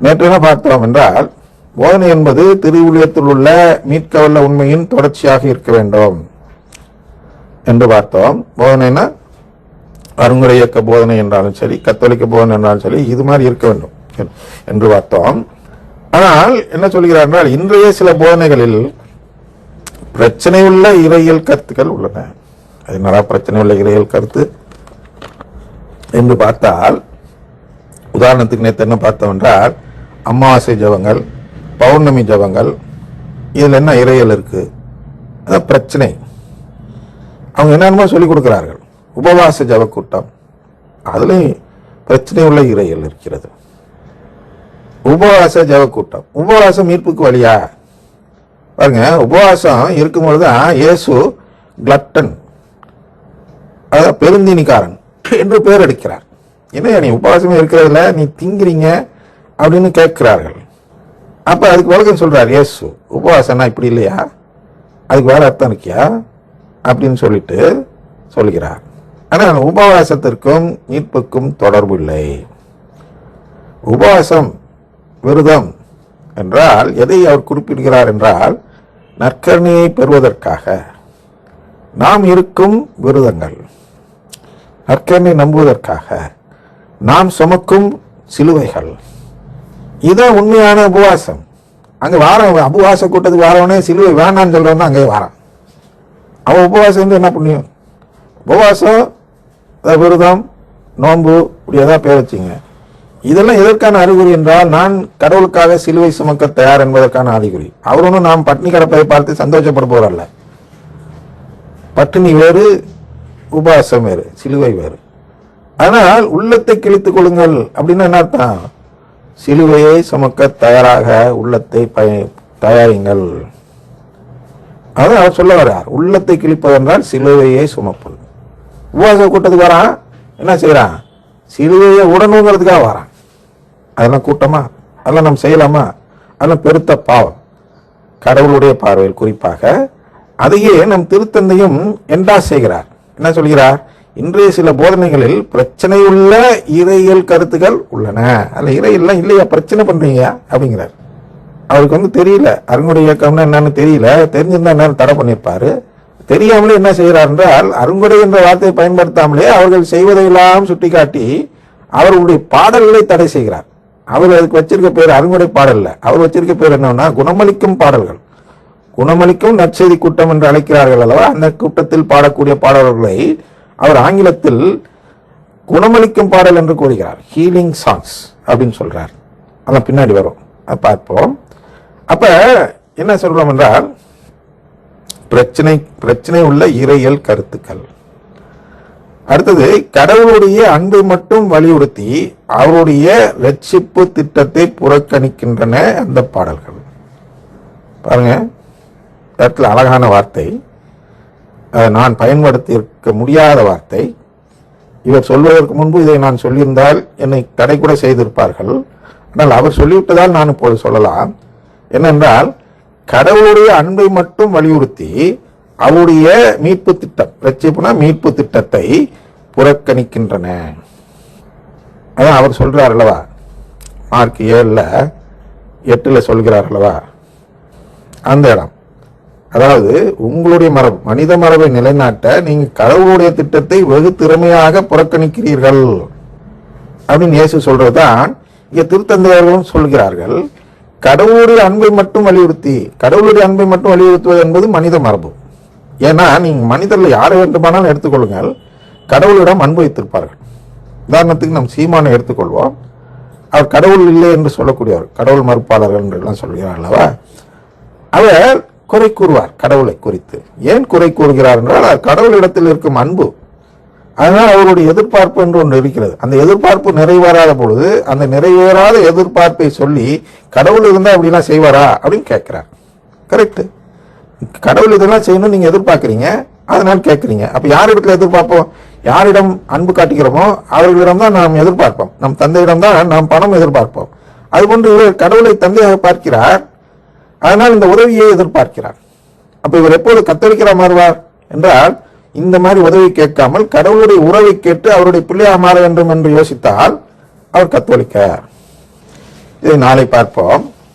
நேற்று என்ன பார்த்தோம் என்றால், போதனை என்பது திருவிழியத்தில் உள்ள மீட்கவல்ல உண்மையின் தொடர்ச்சியாக இருக்க வேண்டும் என்று பார்த்தோம். போதனைனா அருங்குறை இயக்க போதனை என்றாலும் சரி, கத்தோலிக்க போதனை என்றாலும் சரி, இது மாதிரி இருக்க வேண்டும் என்று பார்த்தோம். ஆனால் என்ன சொல்கிறார் என்றால், இன்றைய சில போதனைகளில் பிரச்சனை உள்ள இறையியல் கருத்துக்கள் உள்ளன. அது என்னடா பிரச்சனை உள்ள இறையியல் கருத்து என்று பார்த்தால், உதாரணத்துக்கு நேற்று என்ன பார்த்தோம் என்றால், அமாவாசை ஜபங்கள், பௌர்ணமி ஜபங்கள், இதில் என்ன இறையியல் இருக்கு? அதான் பிரச்சனை. அவங்க என்னென்னமோ சொல்லிக் கொடுக்கிறார்கள். உபவாச ஜப கூட்டம், அதுலேயும் பிரச்சனை உள்ள இறையியல் இருக்கிறது. உபவாச ஜப கூட்டம், உபவாசம் மீட்புக்கு வழியா? பாருங்க, உபவாசம் இருக்கும்பொழுது இயேசு கிளட்டன், அதாவது பெருந்தினிக்காரன் என்று பேர் எடுக்கிறார். என்ன நீ உபவாசமே இருக்கிறதுல நீ திங்கிறீங்க அப்படின்னு கேட்கிறார்கள். அப்ப அதுக்கு விளக்கம் சொல்றார் இயேசு, உபவாசம்னா இப்படி இல்லையா, அதுக்கு வேற அர்த்தம் இருக்கியா அப்படின்னு சொல்லிட்டு சொல்கிறார். ஆனால் உபவாசத்திற்கும் மீட்புக்கும் தொடர்பு இல்லை. உபவாசம் விரதம் என்றால் எதை அவர் குறிப்பிடுகிறார் என்றால், நற்கருணையை பெறுவதற்காக நாம் இருக்கும் விரதங்கள், நற்கருணை நம்புவதற்காக நாம் சுமக்கும் சிலுவைகள், இதான் உண்மையான உபவாசம். அங்கே வாரம் உபவாச கூட்டத்துக்கு வாரவனே சிலுவை வேணான்னு சொல்றவன் அங்கே வாரான். அவன் உபவாசம் வந்து என்ன புண்ணியம்? உபவாசம், விரதம், நோன்பு, இப்படி ஏதாவது பேர் வச்சிங்க. இதெல்லாம் எதற்கான அறிகுறி என்றால், நான் கடவுளுக்காக சிலுவை சுமக்க தயார் என்பதற்கான அறிகுறி. அவர் ஒன்றும் நாம் பட்டினி கிடப்பதை பார்த்து சந்தோஷப்படுபவர் அல்ல. பட்டினி வேறு, உபவாசம் வேறு, சிலுவை வேறு. ஆனால் உள்ளத்தை கிழித்துக் கொள்ளுங்கள் அப்படின்னா என்ன அர்த்தம்? சிலுவையை சுமக்க தயாராக உள்ளத்தை தயாரிங்கள். அதான் அவர் சொல்ல வர்றார். உள்ளத்தை கிழிப்பதென்றால் சிலுவையை சுமப்பது. உபவாச கூட்டத்துக்கு வரான், என்ன செய்யறான்? சிலுவையை உடனுங்கிறதுக்காக வரான். அதெல்லாம் கூட்டமா? அதெல்லாம் நம்ம செய்யலாமா? அதெல்லாம் பெருத்த பாவம் கடவுளுடைய பார்வையில். குறிப்பாக அதையே நம் திருத்தந்தையும் என்றா செய்கிறார். என்ன சொல்கிறார்? இன்றைய சில போதனைகளில் பிரச்சனை உள்ள இறையியல் கருத்துக்கள் உள்ளன. அதுல இறையெல்லாம் இல்லையா, பிரச்சனை பண்றீங்க அப்படிங்கிறார். அவருக்கு வந்து தெரியல, அருங்குறை இயக்கம்னா என்னன்னு தெரியல. தெரிஞ்சிருந்தா என்ன தடை பண்ணியிருப்பாரு. தெரியாமலே என்ன செய்கிறார் என்றால், அருங்குறை என்ற வார்த்தையை பயன்படுத்தாமலே அவர்கள் செய்வதையெல்லாம் சுட்டிக்காட்டி அவர்களுடைய பாடல்களை தடை செய்கிறார். அவர் அதுக்கு வச்சிருக்க பேர் அருங்குறை பாடல்ல. அவர் வச்சிருக்க பேர் என்னன்னா குணமளிக்கும் பாடல்கள். குணமளிக்கும் நற்செய்தி கூட்டம் என்று அழைக்கிறார்கள் அல்லவா? அந்த கூட்டத்தில் பாடக்கூடிய பாடல்களை அவர் ஆங்கிலத்தில் குணமளிக்கும் பாடல் என்று கூறுகிறார். ஹீலிங் சாங்ஸ் அப்படின்னு சொல்றார். அதான் பின்னாடி வரும், பார்ப்போம். அப்ப என்ன சொல்றோம் என்றால், பிரச்சனை உள்ள இறையியல் கருத்துக்கள். அடுத்தது, கடவுளுடைய அன்பை மட்டும் வலியுறுத்தி அவருடைய ரட்சிப்பு திட்டத்தை புறக்கணிக்கின்றன அந்த பாடல்கள். பாருங்க, இடத்துல அழகான வார்த்தை, நான் பயன்படுத்தி இருக்க முடியாத வார்த்தை. இவர் சொல்வதற்கு முன்பு இதை நான் சொல்லியிருந்தால் என்னை தடை கூட செய்திருப்பார்கள். ஆனால் அவர் சொல்லிவிட்டதால் நான் இப்போது சொல்லலாம். என்னென்றால், கடவுளுடைய அன்பை மட்டும் வலியுறுத்தி அவருடைய மீட்பு திட்டம், ரட்சிப்புனா மீட்பு திட்டத்தை புறக்கணிக்கின்றன. அதான் அவர் சொல்றார் அல்லவா, மார்க் 7:8 சொல்கிறார் அல்லவா, அந்த இடம். அதாவது உங்களுடைய மரபு, மனித மரபை நிலைநாட்ட நீங்க கடவுளுடைய திட்டத்தை வெகு திறமையாக புறக்கணிக்கிறீர்கள் அப்படின்னு இயேசு சொல்றதுதான் இங்க திருத்தந்தையர்களும் சொல்கிறார்கள். கடவுளுடைய அன்பை மட்டும் வலியுறுத்தி, கடவுளுடைய அன்பை மட்டும் வலியுறுத்துவது என்பது மனித மரபு. ஏன்னா நீங்க மனிதர்ல யாரை வேண்டுமானாலும் எடுத்துக்கொள்ளுங்கள், கடவுளிடம் அன்பு வைத்திருப்பார்கள். உதாரணத்துக்கு நம் சீமானை எடுத்துக்கொள்வோம். அவர் கடவுள் இல்லை என்று சொல்லக்கூடியவர், கடவுள் மறுப்பாளர்கள் என்றெல்லாம் சொல்கிறார் அல்லவா. அவர் குறை கூறுவார் கடவுளை குறித்து. ஏன் குறை கூறுகிறார் என்றால், கடவுளிடத்தில் இருக்கும் அன்பு. அதனால் அவருடைய எதிர்பார்ப்பு என்று ஒன்று இருக்கிறது. அந்த எதிர்பார்ப்பு நிறைவேறாத பொழுது அந்த நிறைவேறாத எதிர்பார்ப்பை சொல்லி, கடவுள் இருந்தா அப்படிலாம் செய்வாரா அப்படின்னு கேட்கிறார். கரெக்ட், கடவுள் இதெல்லாம் செய்யணும் நீங்க எதிர்பார்க்கிறீங்க, அதனால கேட்கிறீங்க. அப்ப யாரிடத்துல எதிர்பார்ப்போம்? யாரிடம் அன்பு காட்டுகிறோமோ அவர்களிடம் தான் நாம் எதிர்பார்ப்போம். நம் தந்தையிடம் தான் நாம் பணம் எதிர்பார்ப்போம். அதுபோன்று இவர் கடவுளை தந்தையாக பார்க்கிறார், அதனால் இந்த உதவியை எதிர்பார்க்கிறார். அப்ப இவர் எப்போது கத்தோலிக்கரா மாறுவார் என்றால், இந்த மாதிரி உதவி கேட்காமல் கடவுளுடைய உறவை கேட்டு அவருடைய பிள்ளையாக மாற வேண்டும் என்று யோசித்தால் அவர் கத்தோலிக்கர். இதை நாளை பார்ப்போம்.